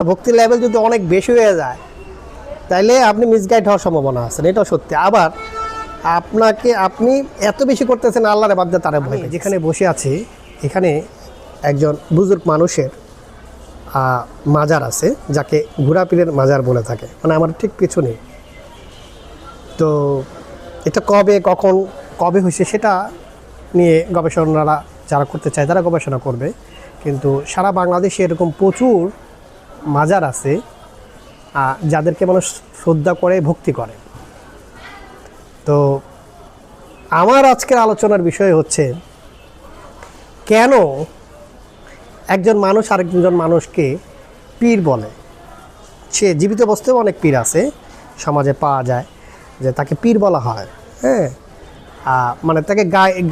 ভক্তির লেভেল যদি অনেক বেশি হয়ে যায় তাইলে আপনি মিসগাইড হওয়ার সম্ভাবনা আছে, এটাও সত্যি। আবার আপনি এত বেশি করতেছেন আল্লাহরে বাদ দিয়ে তারা ভয়। যেখানে বসে আছি এখানে একজন বুজুর্গ মানুষের মাজার আছে, যাকে ঘোড়াপীরের মাজার বলে থাকে, মানে আমার ঠিক পিছনে। তো এটা কবে হয়েছে সেটা নিয়ে গবেষণারা যারা করতে চায় তারা গবেষণা করবে, কিন্তু সারা বাংলাদেশে এরকম প্রচুর মাজার আছে যাদেরকে মানুষ শ্রদ্ধা করে, ভক্তি করে। তো আমার আজকের আলোচনার বিষয় হচ্ছে কেন একজন মানুষ আরেকজন মানুষকে পীর বলে। সে জীবিত অবস্থায় অনেক পীর আছে, সমাজে পাওয়া যায় যে তাকে পীর বলা হয়। হ্যাঁ, মানে তাকে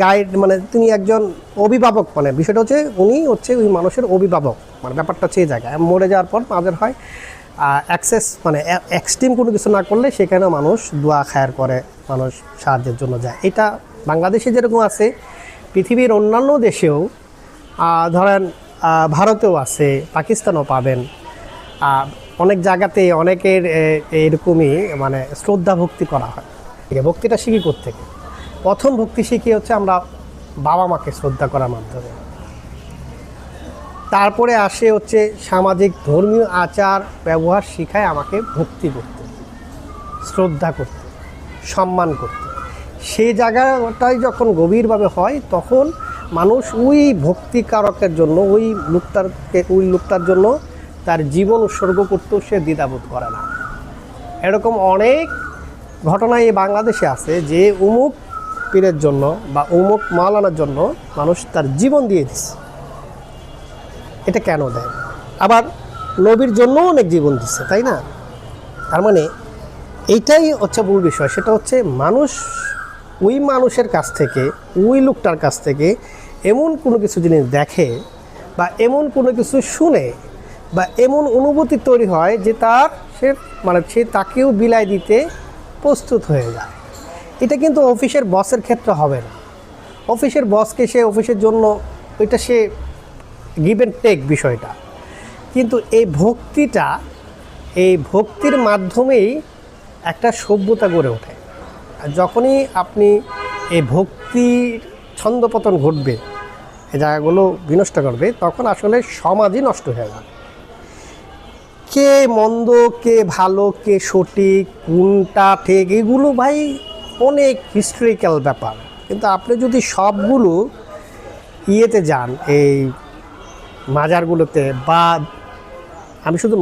গাইড, মানে তিনি একজন অভিভাবক, মানে বিষয়টা হচ্ছে উনি হচ্ছে ওই মানুষের অভিভাবক। মানে ব্যাপারটা হচ্ছে এই জায়গায় মরে যাওয়ার পর মাজার হয়, অ্যাক্সেস মানে এক্সট্রিম কোনো কিছু না করলে সেখানে মানুষ দোয়া খায়ের করে, মানুষ সাহায্যের জন্য যায়। এটা বাংলাদেশে যেরকম আছে, পৃথিবীর অন্যান্য দেশেও ধরেন ভারতেও আছে, পাকিস্তানও পাবেন, অনেক জায়গাতে অনেকের এরকমই মানে শ্রদ্ধা ভক্তি করা হয়। ঠিক আছে, ভক্তিটা শিখি কোত্থেকে? প্রথম ভক্তি শিখি হচ্ছে আমরা বাবা মাকে শ্রদ্ধা করার মাধ্যমে। তারপরে আসে হচ্ছে সামাজিক ধর্মীয় আচার ব্যবহার শিখায় আমাকে ভক্তি করতে, শ্রদ্ধা করতে, সম্মান করতে। সেই জায়গাটাই যখন গভীরভাবে হয় তখন মানুষ ওই ভক্তিকারকের জন্য, ওই লোকটার জন্য তার জীবন উৎসর্গ করতেও সে দ্বিধাবোধ করে না। এরকম অনেক ঘটনা এই বাংলাদেশে আছে যে অমুক পীরের জন্য বা অমুক মাওলানার জন্য মানুষ তার জীবন দিয়ে দিচ্ছে। এটা কেন দেয়? আবার নবীর জন্য অনেক জীবন দিচ্ছে, তাই না? তার মানে এইটাই হচ্ছে মূল বিষয়। সেটা হচ্ছে মানুষ ওই মানুষের কাছ থেকে, ওই লোকটার কাছ থেকে এমন কোনো কিছু জিনিস দেখে বা এমন কোনো কিছু শুনে বা এমন অনুভূতি তৈরি হয় যে সে তাকেও বিলাই দিতে প্রস্তুত হয়ে যায়। এটা কিন্তু অফিসের বসের ক্ষেত্রে হবে না। অফিসের বসকে সে অফিসের জন্য ওইটা সে গিভ অ্যান্ড টেক বিষয়টা, কিন্তু এই ভক্তির মাধ্যমেই একটা সভ্যতা গড়ে ওঠে। আর যখনই আপনি এই ভক্তির ছন্দপতন ঘটবে, এই জায়গাগুলো বিনষ্ট করবে, তখন আসলে সমাজই নষ্ট হয়ে যাবে। কে মন্দ, কে ভালো, কে সঠিক, কোনটা ঠিক, এগুলো ভাই অনেক হিস্টোরিক্যাল ব্যাপার। কিন্তু আপনি যদি সবগুলো যান এই মাজারগুলোতে, বা আমি শুধু